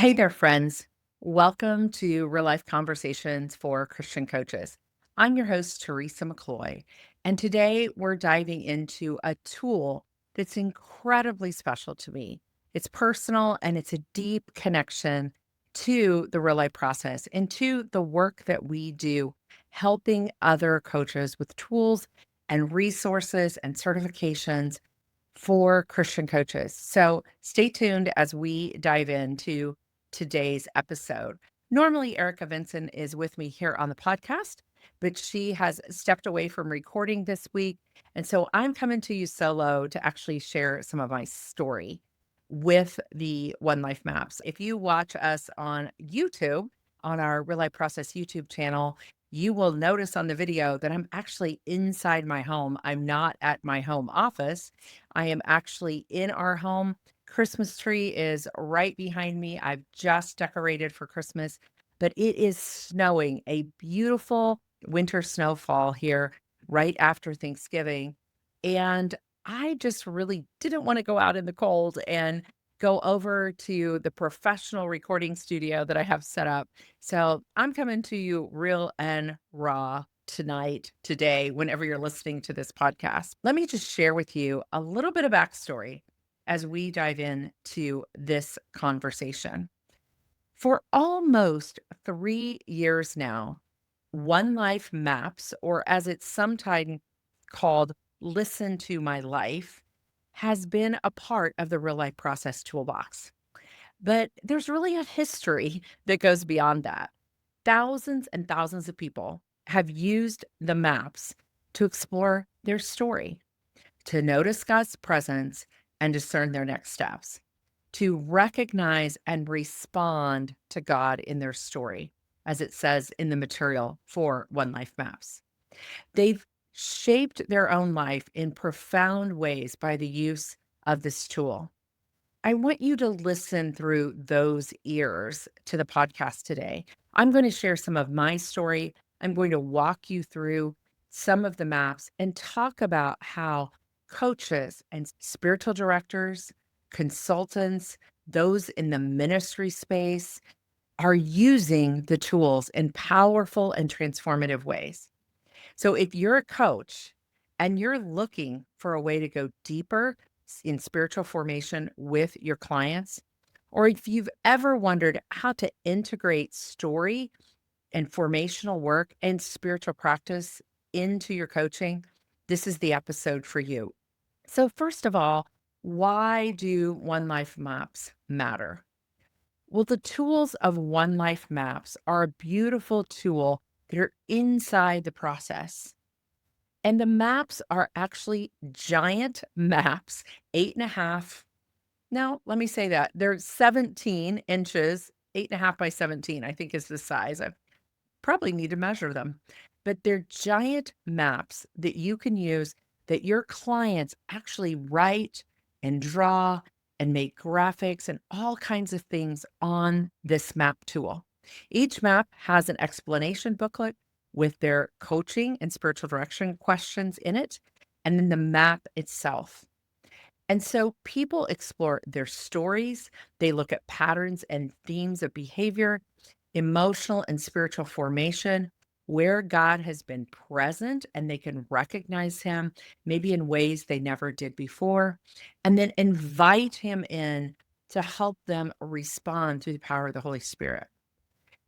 Hey there, friends. Welcome to Real Life Conversations for Christian Coaches. I'm your host, Teresa McCloy, and today we're diving into a tool that's incredibly special to me. It's personal and it's a deep connection to the real life process and to the work that we do, helping other coaches with tools and resources and certifications for Christian coaches. So stay tuned as we dive into today's episode. Normally, Erica Vinson is with me here on the podcast, but she has stepped away from recording this week. And so I'm coming to you solo to actually share some of my story with the oneLife maps. If you watch us on YouTube, on our Real Life Process YouTube channel, you will notice on the video that I'm actually inside my home. I'm not at my home office. I am actually in our home. Christmas tree is right behind me. I've just decorated for Christmas, but it is snowing, a beautiful winter snowfall here right after Thanksgiving. And I just really didn't want to go out in the cold and go over to the professional recording studio that I have set up. So I'm coming to you real and raw tonight, today, whenever you're listening to this podcast. Let me just share with you a little bit of backstory as we dive into this conversation. For almost 3 years now, One Life Maps, or as it's sometimes called, Listen to My Life, has been a part of the Real Life Process toolbox. But there's really a history that goes beyond that. Thousands and thousands of people have used the maps to explore their story, to notice God's presence and discern their next steps, to recognize and respond to God in their story, as it says in the material for One Life Maps. They've shaped their own life in profound ways by the use of this tool. I want you to listen through those ears to the podcast today. I'm going to share some of my story. I'm going to walk you through some of the maps and talk about how coaches and spiritual directors, consultants, those in the ministry space are using the tools in powerful and transformative ways. So if you're a coach and you're looking for a way to go deeper in spiritual formation with your clients, or if you've ever wondered how to integrate story and formational work and spiritual practice into your coaching, this is the episode for you. So, first of all, why do One Life Maps matter? Well, the tools of One Life Maps are a beautiful tool that are inside the process. And the maps are actually giant maps, 8.5. No, let me say that. They're 17 inches, 8.5 by 17, I think is the size. I probably need to measure them. But they're giant maps that you can use that your clients actually write and draw and make graphics and all kinds of things on this map tool. Each map has an explanation booklet with their coaching and spiritual direction questions in it, and then the map itself. And so people explore their stories, they look at patterns and themes of behavior, emotional and spiritual formation, where God has been present and they can recognize him maybe in ways they never did before, and then invite him in to help them respond through the power of the Holy Spirit.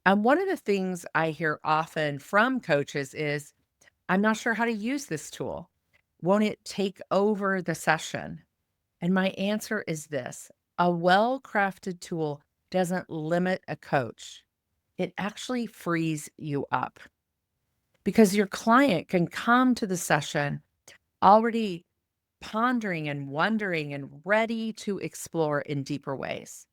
And one of the things I hear often from coaches is, I'm not sure how to use this tool. Won't it take over the session? And my answer is this: a well crafted tool doesn't limit a coach, it actually frees you up because your client can come to the session already pondering and wondering and ready to explore in deeper ways.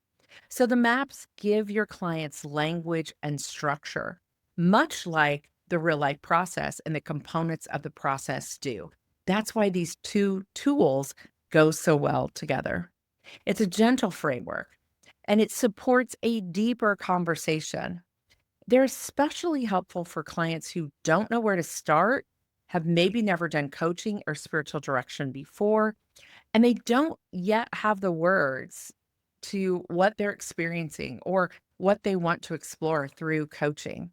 So the maps give your clients language and structure, much like the real life process and the components of the process do. That's why these two tools go so well together. It's a gentle framework and it supports a deeper conversation. They're especially helpful for clients who don't know where to start, have maybe never done coaching or spiritual direction before, and they don't yet have the words to what they're experiencing or what they want to explore through coaching.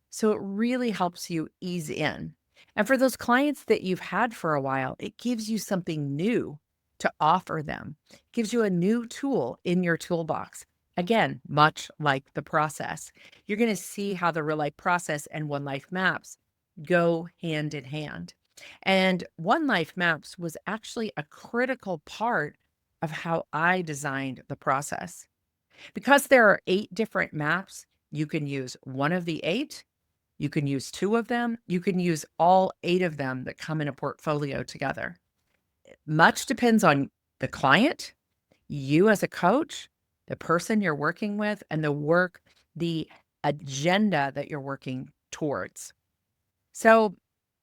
So it really helps you ease in. And for those clients that you've had for a while, it gives you something new to offer them, gives you a new tool in your toolbox. Again, much like the process, you're going to see how the real life process and one life maps go hand in hand. And one life maps was actually a critical part of how I designed the process. Because there are 8 different maps, you can use one of the 8, you can use 2 of them, you can use all 8 of them that come in a portfolio together. Much depends on the client, you as a coach, the person you're working with, and the agenda that you're working towards. So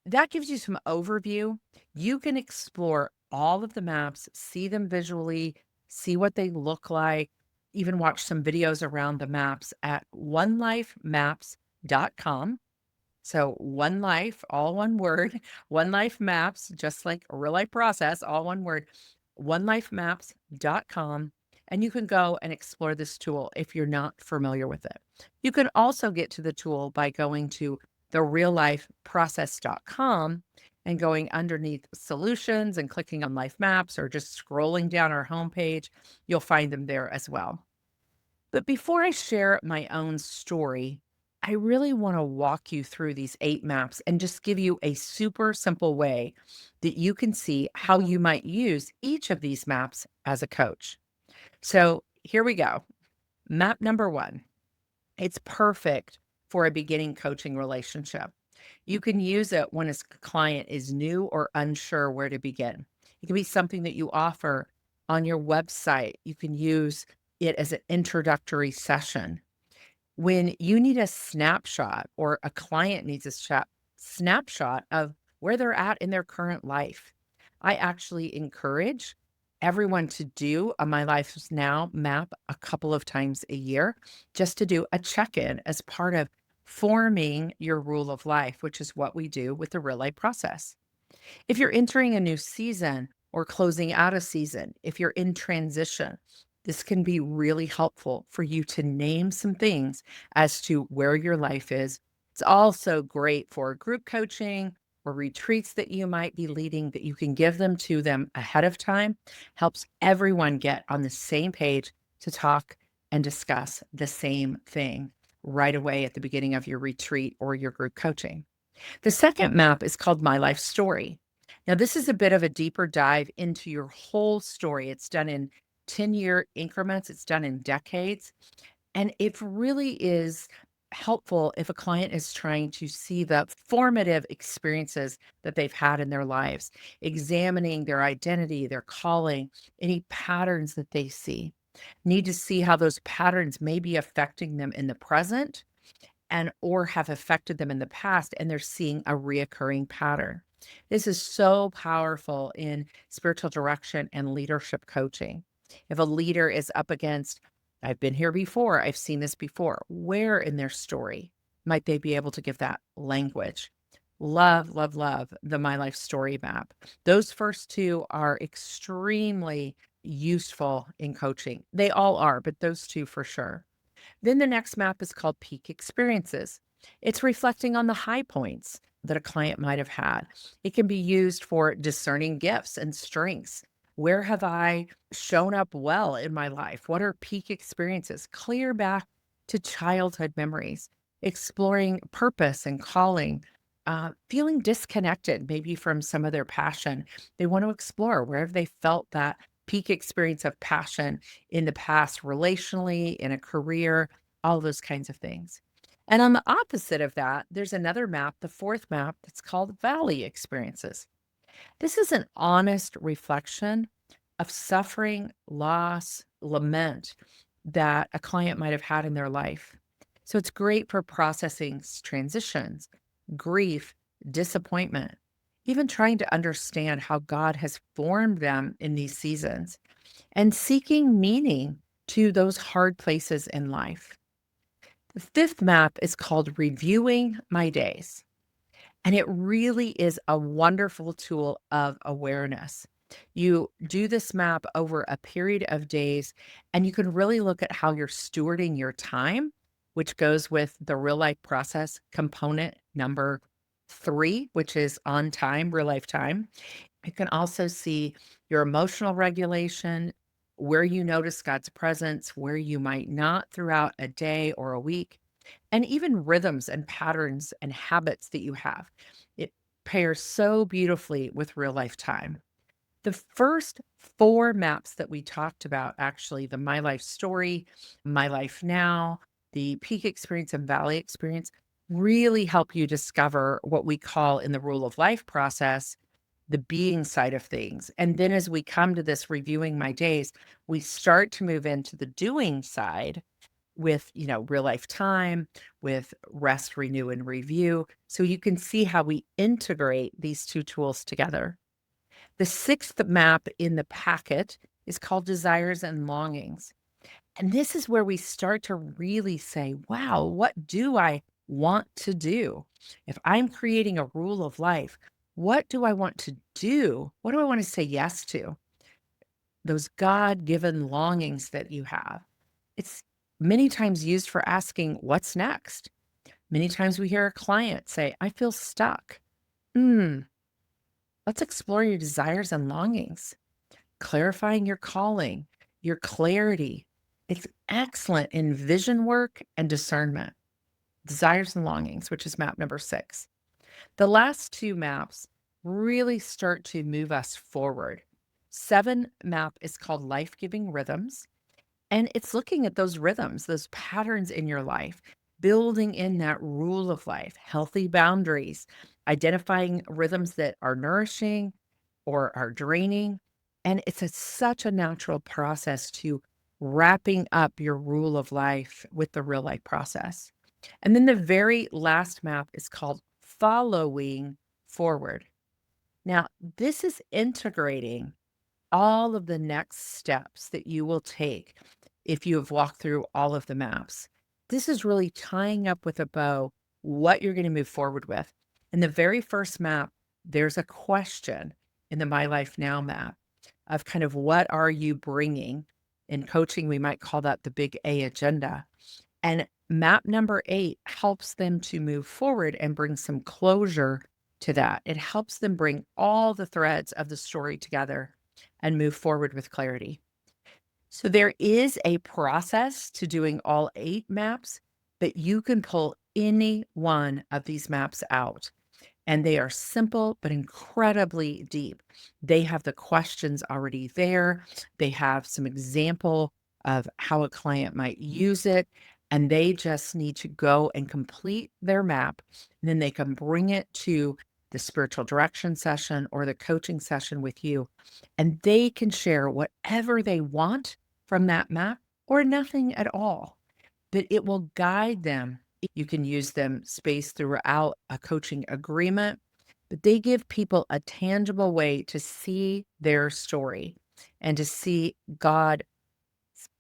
that gives you some overview. You can explore all of the maps, see them visually, see what they look like, even watch some videos around the maps at onelifemaps.com. So one life, all one word, one life maps, just like a real life process, all one word, onelifemaps.com. And you can go and explore this tool if you're not familiar with it. You can also get to the tool by going to the reallifeprocess.com and going underneath solutions and clicking on life maps or just scrolling down our homepage. You'll find them there as well. But before I share my own story, I really want to walk you through these 8 maps and just give you a super simple way that you can see how you might use each of these maps as a coach. So here we go. Map number 1. It's perfect for a beginning coaching relationship. You can use it when a client is new or unsure where to begin. It can be something that you offer on your website. You can use it as an introductory session. When you need a snapshot or a client needs a snapshot of where they're at in their current life, I actually encourage everyone to do a My Life is Now map a couple of times a year just to do a check in as part of forming your rule of life, which is what we do with the real life process. If you're entering a new season or closing out a season, if you're in transition, this can be really helpful for you to name some things as to where your life is. It's also great for group coaching or retreats that you might be leading that you can give them to them ahead of time. Helps everyone get on the same page to talk and discuss the same thing right away at the beginning of your retreat or your group coaching. The second map is called My Life Story. Now, this is a bit of a deeper dive into your whole story. It's done in 10-year increments, it's done in decades. And it really is helpful if a client is trying to see the formative experiences that they've had in their lives, examining their identity, their calling, any patterns that they see. Need to see how those patterns may be affecting them in the present and or have affected them in the past, and they're seeing a reoccurring pattern. This is so powerful in spiritual direction and leadership coaching. If a leader is up against, I've been here before, I've seen this before, where in their story might they be able to give that language? Love, love, love the My Life Story map. Those first 2 are extremely useful in coaching. They all are, but those 2 for sure. Then the next map is called Peak Experiences. It's reflecting on the high points that a client might have had. It can be used for discerning gifts and strengths. Where have I shown up well in my life? What are peak experiences? Clear back to childhood memories, exploring purpose and calling, feeling disconnected maybe from some of their passion. They want to explore where have they felt that peak experience of passion in the past, relationally, in a career, all those kinds of things. And on the opposite of that, there's another map, the 4th map, that's called Valley Experiences. This is an honest reflection of suffering, loss, lament that a client might have had in their life. So it's great for processing transitions, grief, disappointment, even trying to understand how God has formed them in these seasons and seeking meaning to those hard places in life. The 5th map is called Reviewing My Days. And it really is a wonderful tool of awareness. You do this map over a period of days, and you can really look at how you're stewarding your time, which goes with the real life process component number 3, which is on time, real life time. You can also see your emotional regulation, where you notice God's presence, where you might not throughout a day or a week, and even rhythms and patterns and habits that you have. It pairs so beautifully with real life time. The first 4 maps that we talked about, actually, the My Life Story, My Life Now, the Peak Experience and Valley Experience, really help you discover what we call in the Rule of Life process, the being side of things. And then as we come to this reviewing my days, we start to move into the doing side with, real life time, with rest, renew, and review. So you can see how we integrate these 2 tools together. The 6th map in the packet is called Desires and Longings. And this is where we start to really say, wow, what do I want to do? If I'm creating a rule of life, what do I want to do? What do I want to say yes to? Those God given longings that you have. It's many times used for asking, what's next? Many times we hear a client say, I feel stuck. Hmm, let's explore your desires and longings, clarifying your calling, your clarity. It's excellent in vision work and discernment, desires and longings, which is map number 6. The last 2 maps really start to move us forward. 7 map is called Life Giving Rhythms. And it's looking at those rhythms, those patterns in your life, building in that rule of life, healthy boundaries, identifying rhythms that are nourishing or are draining. And it's such a natural process to wrapping up your rule of life with the real life process. And then the very last map is called Following Forward. Now, this is integrating all of the next steps that you will take if you have walked through all of the maps. This is really tying up with a bow what you're going to move forward with. In the very first map, there's a question in the My Life Now map of kind of what are you bringing? In coaching, we might call that the big A agenda. And map number 8 helps them to move forward and bring some closure to that. It helps them bring all the threads of the story together and move forward with clarity. So there is a process to doing all 8 maps, but you can pull any one of these maps out. And they are simple, but incredibly deep. They have the questions already there. They have some example of how a client might use it. And they just need to go and complete their map. And then they can bring it to the spiritual direction session or the coaching session with you. And they can share whatever they want from that map or nothing at all. But it will guide them. You can use them spaced throughout a coaching agreement, but they give people a tangible way to see their story and to see God's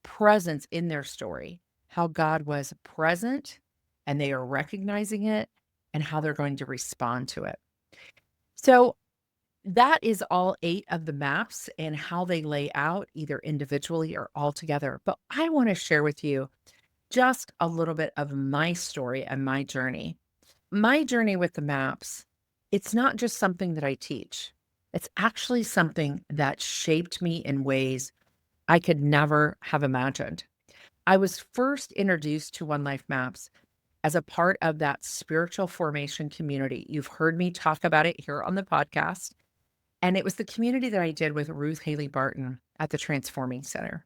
presence in their story, how God was present and they are recognizing it and how they're going to respond to it. So that is all 8 of the maps and how they lay out either individually or all together. But I want to share with you just a little bit of my story and my journey. My journey with the maps, it's not just something that I teach. It's actually something that shaped me in ways I could never have imagined. I was first introduced to One Life Maps as a part of that spiritual formation community. You've heard me talk about it here on the podcast. And it was the community that I did with Ruth Haley Barton at the Transforming Center.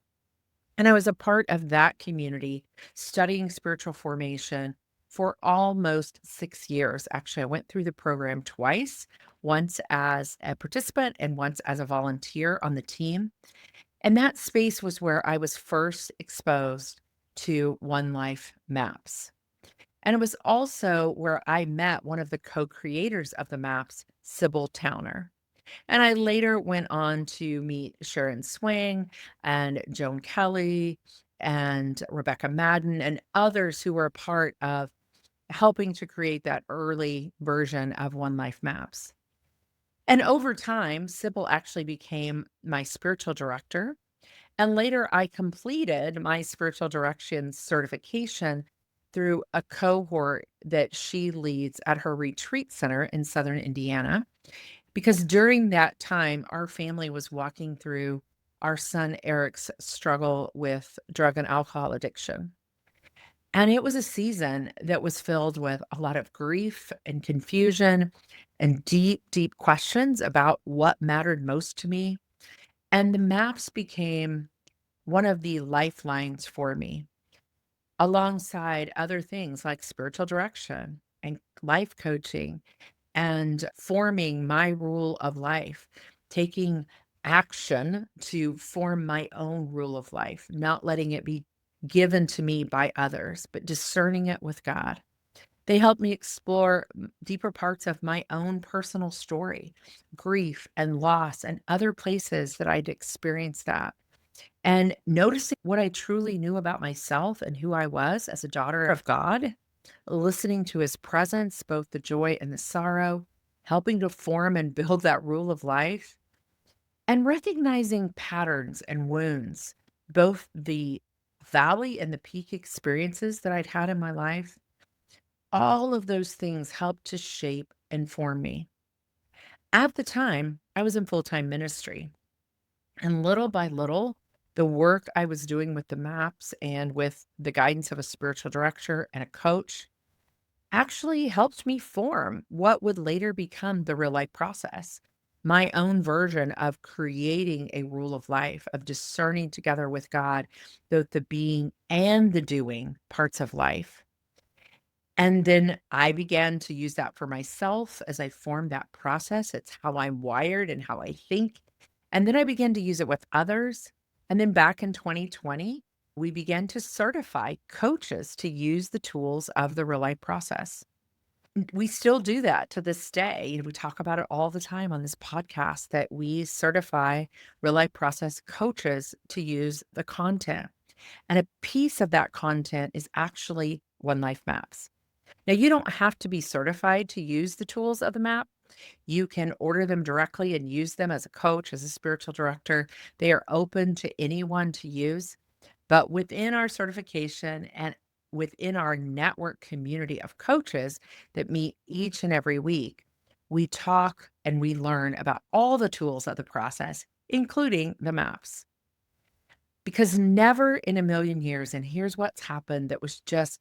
And I was a part of that community studying spiritual formation for almost 6 years. Actually, I went through the program twice, once as a participant and once as a volunteer on the team. And that space was where I was first exposed to One Life Maps. And it was also where I met one of the co-creators of the maps, Sybil Towner. And I later went on to meet Sharon Swing and Joan Kelly and Rebecca Madden and others who were a part of helping to create that early version of One Life Maps. And over time, Sybil actually became my spiritual director. And later, I completed my spiritual direction certification through a cohort that she leads at her retreat center in Southern Indiana. Because during that time, our family was walking through our son Eric's struggle with drug and alcohol addiction. And it was a season that was filled with a lot of grief and confusion and deep, deep questions about what mattered most to me. And the maps became one of the lifelines for me, alongside other things like spiritual direction and life coaching and forming my rule of life, taking action to form my own rule of life, not letting it be given to me by others, but discerning it with God. They helped me explore deeper parts of my own personal story, grief and loss, and other places that I'd experienced that. And noticing what I truly knew about myself and who I was as a daughter of God, listening to his presence, both the joy and the sorrow, helping to form and build that rule of life, and recognizing patterns and wounds, both the valley and the peak experiences that I'd had in my life. All of those things helped to shape and form me. At the time, I was in full time ministry. And little by little, the work I was doing with the maps and with the guidance of a spiritual director and a coach actually helped me form what would later become the real life process. My own version of creating a rule of life, of discerning together with God, both the being and the doing parts of life. And then I began to use that for myself as I formed that process. It's how I'm wired and how I think. And then I began to use it with others. And then back in 2020, we began to certify coaches to use the tools of the real life process. We still do that to this day. We talk about it all the time on this podcast that we certify real life process coaches to use the content. And a piece of that content is actually oneLife maps. Now, you don't have to be certified to use the tools of the map. You can order them directly and use them as a coach, as a spiritual director. They are open to anyone to use. But within our certification and within our network community of coaches that meet each and every week, we talk and we learn about all the tools of the process, including the maps. Because never in a million years, and here's what's happened that was just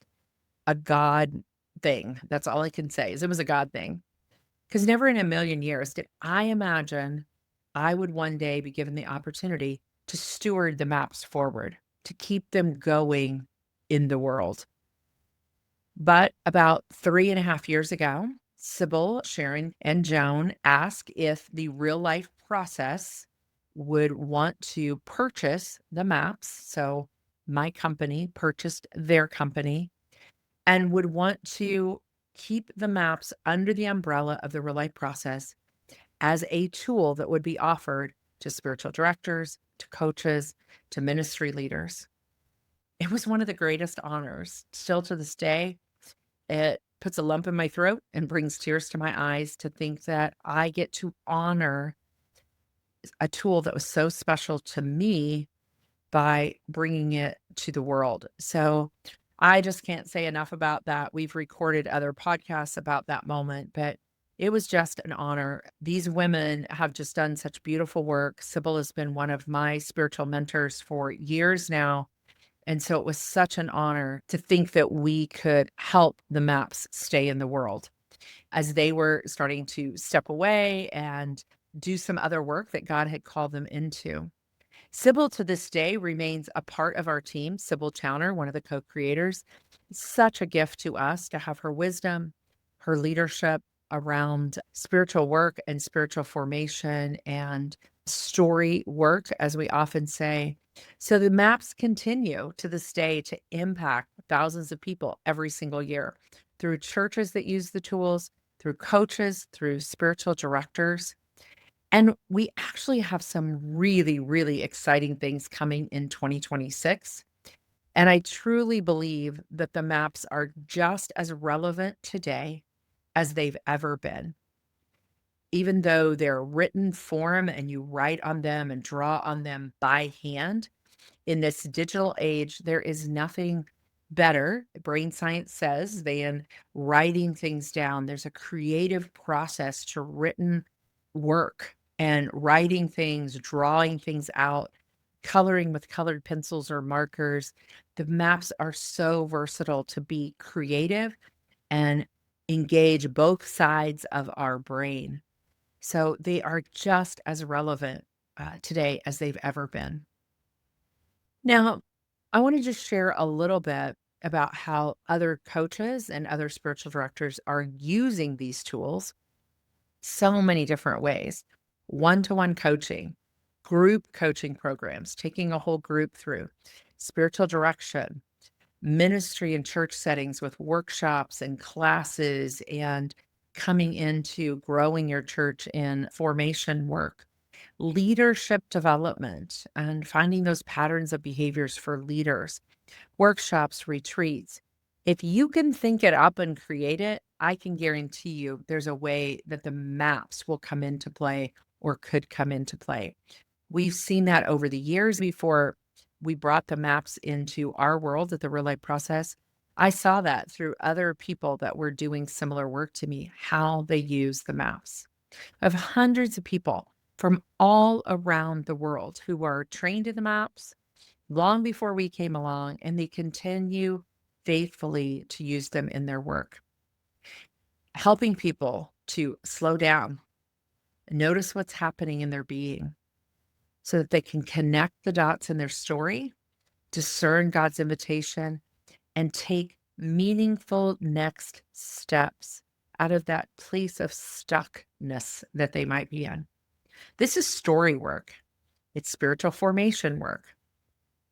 a God thing. That's all I can say is it was a God thing. Because never in a million years did I imagine I would one day be given the opportunity to steward the maps forward, to keep them going in the world. But about 3.5 years ago, Sybil, Sharon, and Joan asked if the real life process would want to purchase the maps. So my company purchased their company and would want to keep the maps under the umbrella of the real life process as a tool that would be offered to spiritual directors, to coaches, to ministry leaders. It was one of the greatest honors. Still to this day, it puts a lump in my throat and brings tears to my eyes to think that I get to honor a tool that was so special to me by bringing it to the world. So I just can't say enough about that. We've recorded other podcasts about that moment, but it was just an honor. These women have just done such beautiful work. Sybil has been one of my spiritual mentors for years now. And so it was such an honor to think that we could help the maps stay in the world as they were starting to step away and do some other work that God had called them into. Sybil to this day remains a part of our team. Sybil Towner, one of the co-creators, such a gift to us to have her wisdom, her leadership around spiritual work and spiritual formation and story work, as we often say. So the maps continue to this day to impact thousands of people every single year through churches that use the tools, through coaches, through spiritual directors. And we actually have some really, really exciting things coming in 2026. And I truly believe that the maps are just as relevant today as they've ever been. even though they're written form and you write on them and draw on them by hand, in this digital age, there is nothing better, brain science says, than writing things down. There's a creative process to written work and writing things, drawing things out, coloring with colored pencils or markers. The maps are so versatile to be creative and engage both sides of our brain. So they are just as relevant today as they've ever been. Now, I want to just share a little bit about how other coaches and other spiritual directors are using these tools so many different ways. One-to-one coaching, group coaching programs, taking a whole group through, spiritual direction, ministry and church settings with workshops and classes and coming into growing your church in formation work, leadership development and finding those patterns of behaviors for leaders, workshops, retreats. If you can think it up and create it, I can guarantee you there's a way that the maps will come into play or could come into play. We've seen that over the years before we brought the maps into our world at the Real Life Process. I saw that through other people that were doing similar work to me, how they use the maps. I have hundreds of people from all around the world who are trained in the maps long before we came along, and they continue faithfully to use them in their work, helping people to slow down, notice what's happening in their being so that they can connect the dots in their story, discern God's invitation, and take meaningful next steps out of that place of stuckness that they might be in. This is story work. It's spiritual formation work.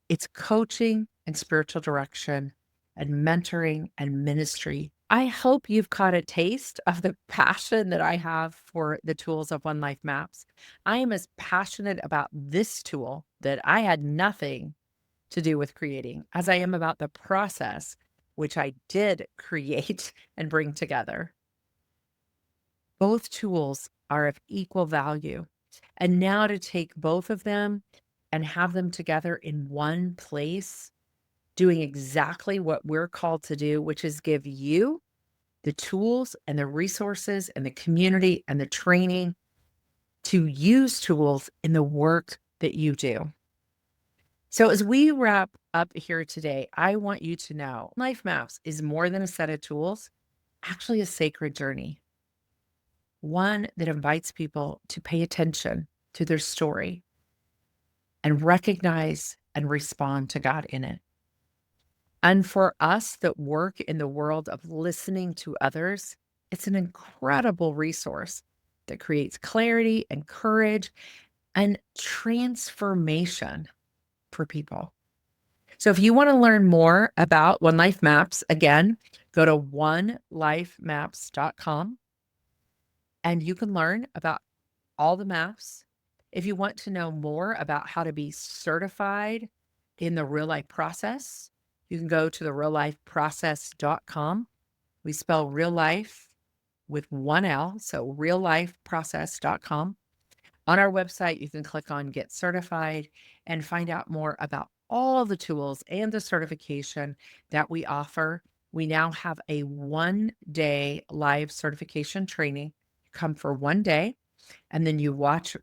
It's coaching and spiritual direction and mentoring and ministry. I hope you've caught a taste of the passion that I have for the tools of oneLife Maps. I am as passionate about this tool that I had nothing to do with creating as I am about the process, which I did create and bring together. Both tools are of equal value. And now to take both of them and have them together in one place, doing exactly what we're called to do, which is give you the tools and the resources and the community and the training to use tools in the work that you do. So as we wrap up here today, I want you to know Life Maps is more than a set of tools, actually a sacred journey, one that invites people to pay attention to their story and recognize and respond to God in it. And for us that work in the world of listening to others, it's an incredible resource that creates clarity and courage and transformation for people. So if you want to learn more about oneLife Maps, again, go to onelifemaps.com and you can learn about all the maps. If you want to know more about how to be certified in the real life process, you can go to the reallifeprocess.com. We spell real life with one L, so reallifeprocess.com. On our website, you can click on Get Certified and find out more about all the tools and the certification that we offer. We now have a 1-day live certification training. You come for 1 day, and then you watch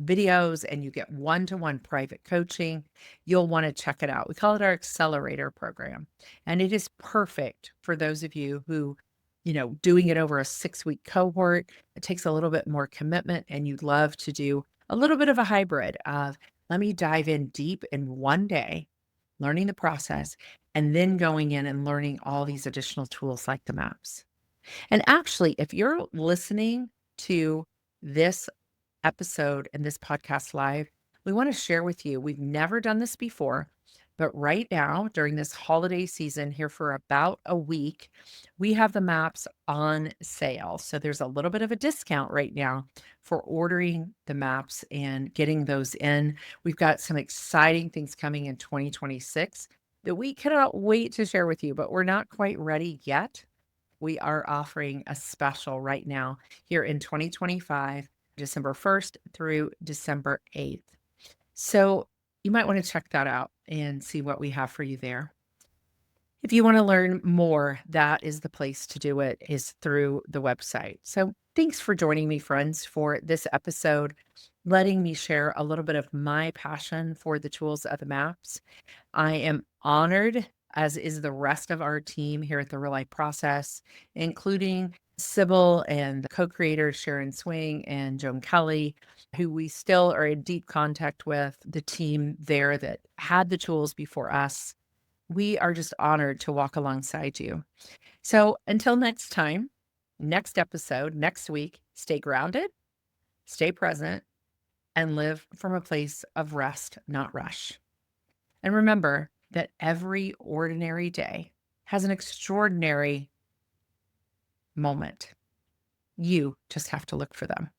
videos and you get one-to-one private coaching. You'll want to check it out. We call it our Accelerator program, and it is perfect for those of you who, doing it over a 6-week cohort. It takes a little bit more commitment, and you'd love to do a little bit of a hybrid of let me dive in deep in 1 day, learning the process, and then going in and learning all these additional tools like the maps. And actually, if you're listening to this episode and this podcast live, we want to share with you. We've never done this before, but right now, during this holiday season, here for about a week, we have the maps on sale. So there's a little bit of a discount right now for ordering the maps and getting those in. We've got some exciting things coming in 2026 that we cannot wait to share with you, but we're not quite ready yet. we are offering a special right now here in 2025, December 1st through December 8th. So you might want to check that out and see what we have for you there. If you want to learn more, that is the place to do it, is through the website. So thanks for joining me, friends, for this episode, letting me share a little bit of my passion for the tools of the maps. I am honored, as is the rest of our team here at the Real Life Process, including Sybil and the co-creators Sharon Swing and Joan Kelly, who we still are in deep contact with, the team there that had the tools before us. We are just honored to walk alongside you. So until next time, next episode, next week, stay grounded, stay present, and live from a place of rest, not rush. And remember that every ordinary day has an extraordinary moment. You just have to look for them.